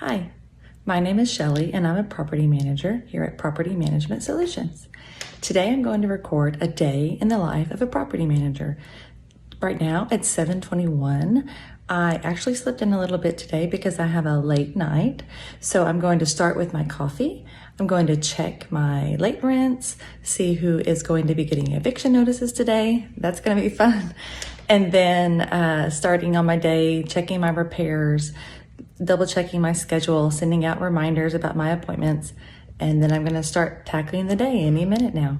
Hi, my name is Shelley and I'm a property manager here at Property Management Solutions. Today I'm going to record a day in the life of a property manager. Right now it's 7:21. I actually slept in a little bit today because I have a late night. So I'm going to start with my coffee. I'm going to check my late rents, see who is going to be getting eviction notices today. That's going to be fun. And then starting on my day, checking my repairs, double checking my schedule, sending out reminders about my appointments, and then I'm going to start tackling the day any minute now.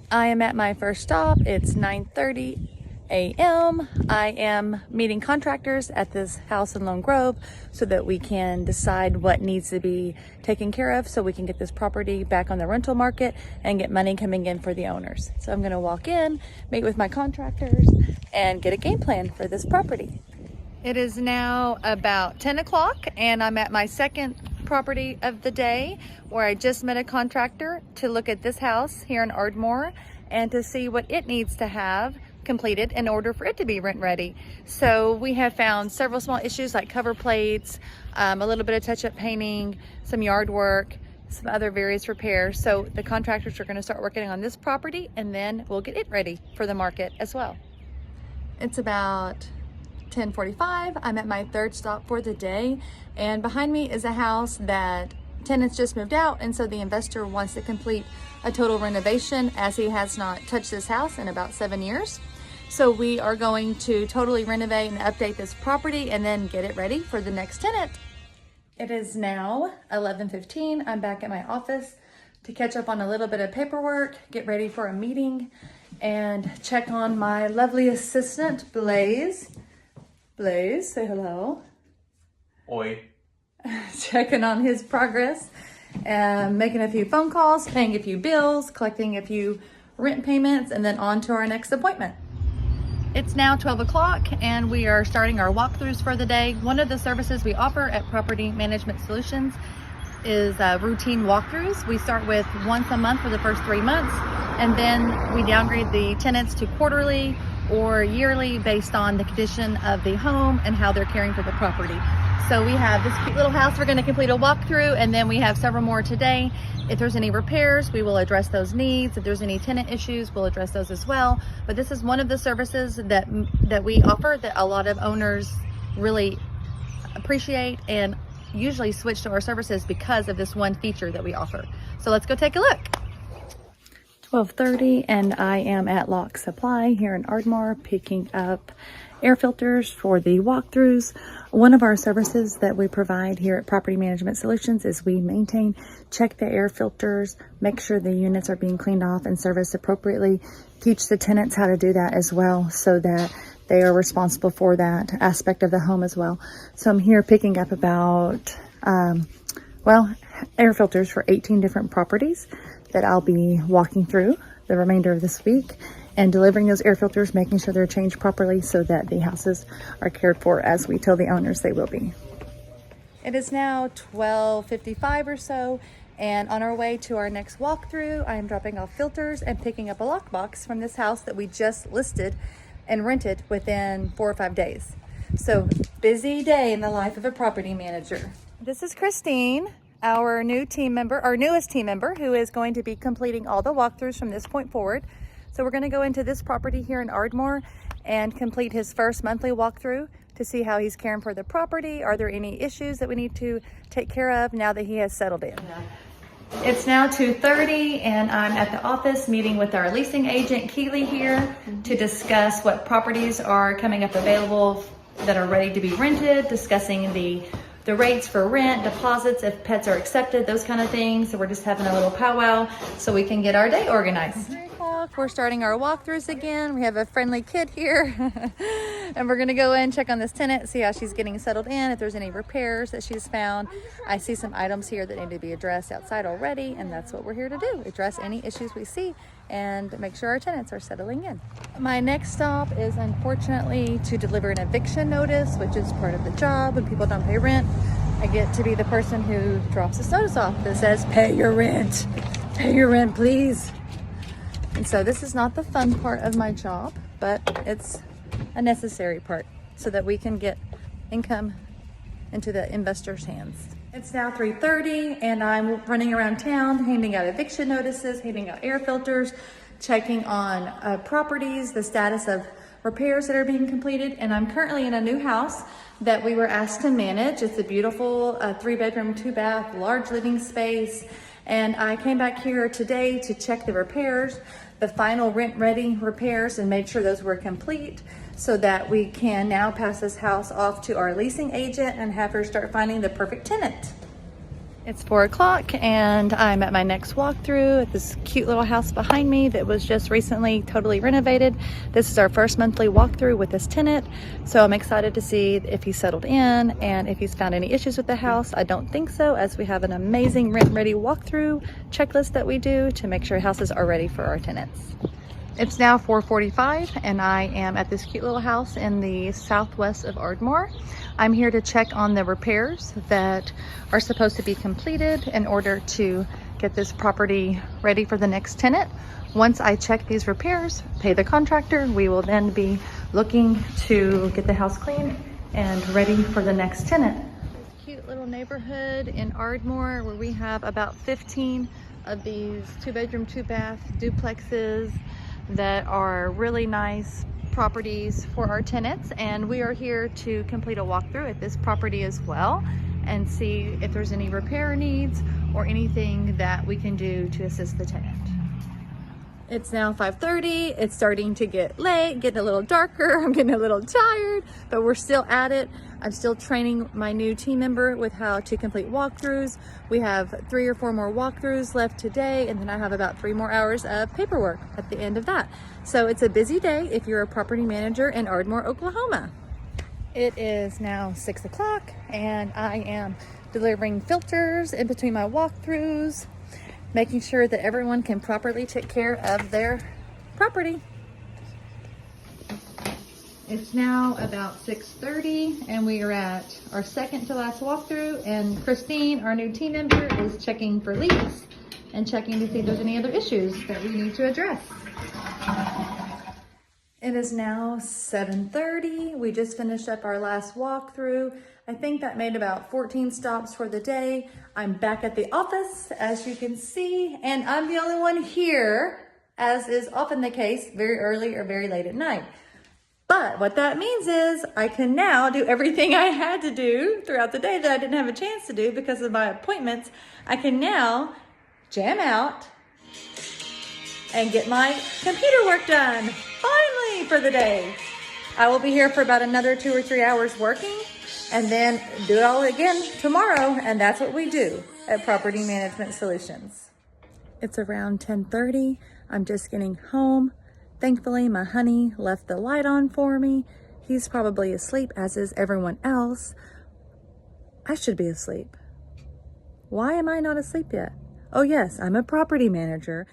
I am at my first stop. It's 9:30 a.m. I am meeting contractors at this house in Lone Grove so that we can decide what needs to be taken care of so we can get this property back on the rental market and get money coming in for the owners. So I'm going to walk in, meet with my contractors, and get a game plan for this property. It is now about 10 o'clock and I'm at my second property of the day where I just met a contractor to look at this house here in Ardmore and to see what it needs to have completed in order for it to be rent ready. So we have found several small issues like cover plates, a little bit of touch-up painting, some yard work, some other various repairs. So the contractors are going to start working on this property and then we'll get it ready for the market as well. It's about 10:45. I'm at my third stop for the day, and behind me is a house that tenants just moved out, and so the investor wants to complete a total renovation as he has not touched this house in about 7 years. So we are going to totally renovate and update this property and then get it ready for the next tenant. It is now 11:15. I'm back at my office to catch up on a little bit of paperwork, get ready for a meeting, and check on my lovely assistant, Blaze. Blaze, say hello. Oi. Checking on his progress, making a few phone calls, paying a few bills, collecting a few rent payments, and then on to our next appointment. It's now 12 o'clock and we are starting our walkthroughs for the day. One of the services we offer at Property Management Solutions is routine walkthroughs. We start with once a month for the first 3 months, and then we downgrade the tenants to quarterly or yearly based on the condition of the home and how they're caring for the property. So we have this cute little house we're going to complete a walkthrough, and then we have several more today. If there's any repairs, we will address those needs. If there's any tenant issues, we'll address those as well. But this is one of the services that we offer that a lot of owners really appreciate and usually switch to our services because of this one feature that we offer. So let's go take a look. 12:30 and I am at Lock Supply here in Ardmore picking up air filters for the walkthroughs. One of our services that we provide here at Property Management Solutions is we maintain, check the air filters, make sure the units are being cleaned off and serviced appropriately, teach the tenants how to do that as well so that they are responsible for that aspect of the home as well. So I'm here picking up about, air filters for 18 different properties that I'll be walking through the remainder of this week and delivering those air filters, making sure they're changed properly so that the houses are cared for as we tell the owners they will be. It is now 12:55 or so, and on our way to our next walkthrough, I am dropping off filters and picking up a lockbox from this house that we just listed and rented within 4 or 5 days. So busy day in the life of a property manager. This is Christine, our newest team member, who is going to be completing all the walkthroughs from this point forward. So we're going to go into this property here in Ardmore and complete his first monthly walkthrough to see how he's caring for the property. Are there any issues that we need to take care of now that he has settled in? It's now 2:30 and I'm at the office meeting with our leasing agent, Keely, here to discuss what properties are coming up available that are ready to be rented, discussing the rates for rent, deposits, if pets are accepted, those kind of things. So we're just having a little powwow so we can get our day organized. 3 o'clock, we're starting our walkthroughs again. We have a friendly kid here and we're gonna go in, check on this tenant, see how she's getting settled in, if there's any repairs that she's found. I see some items here that need to be addressed outside already, and that's what we're here to do, address any issues we see and make sure our tenants are settling in. My next stop is unfortunately to deliver an eviction notice, which is part of the job. When people don't pay rent, I get to be the person who drops this notice off that says, pay your rent, please. And so this is not the fun part of my job, but it's a necessary part so that we can get income into the investor's hands. It's now 3:30 and I'm running around town, handing out eviction notices, handing out air filters, checking on properties, the status of repairs that are being completed. And I'm currently in a new house that we were asked to manage. It's a beautiful 3-bedroom, 2-bath, large living space. And I came back here today to check the repairs, the final rent-ready repairs, and made sure those were complete so that we can now pass this house off to our leasing agent and have her start finding the perfect tenant. It's 4 o'clock and I'm at my next walkthrough at this cute little house behind me that was just recently totally renovated. This is our first monthly walkthrough with this tenant. So I'm excited to see if he's settled in and if he's found any issues with the house. I don't think so, as we have an amazing rent ready walkthrough checklist that we do to make sure houses are ready for our tenants. It's now 4:45 and I am at this cute little house in the southwest of Ardmore. I'm here to check on the repairs that are supposed to be completed in order to get this property ready for the next tenant. Once I check these repairs, pay the contractor, we will then be looking to get the house cleaned and ready for the next tenant. This cute little neighborhood in Ardmore where we have about 15 of these 2-bedroom, 2-bath duplexes that are really nice properties for our tenants, and we are here to complete a walkthrough at this property as well and see if there's any repair needs or anything that we can do to assist the tenant. It's now 5:30. It's starting to get late, getting a little darker. I'm getting a little tired, but we're still at it. I'm still training my new team member with how to complete walkthroughs. We have 3 or 4 more walkthroughs left today, and then I have about 3 more hours of paperwork at the end of that. So it's a busy day if you're a property manager in Ardmore, Oklahoma. It is now 6 o'clock and I am delivering filters in between my walkthroughs, making sure that everyone can properly take care of their property. It's now about 6:30 and we are at our second to last walkthrough, and Christine, our new team member, is checking for leaks and checking to see if there's any other issues that we need to address. It is now 7:30. We just finished up our last walkthrough. I think that made about 14 stops for the day. I'm back at the office, as you can see, and I'm the only one here, as is often the case, very early or very late at night. But what that means is I can now do everything I had to do throughout the day that I didn't have a chance to do because of my appointments. I can now jam out and get my computer work done, finally, for the day. I will be here for about another 2 or 3 hours working and then do it all again tomorrow, and that's what we do at Property Management Solutions. It's around 10:30. I'm just getting home. Thankfully, my honey left the light on for me. He's probably asleep, as is everyone else. I should be asleep. Why am I not asleep yet? Oh yes, I'm a property manager.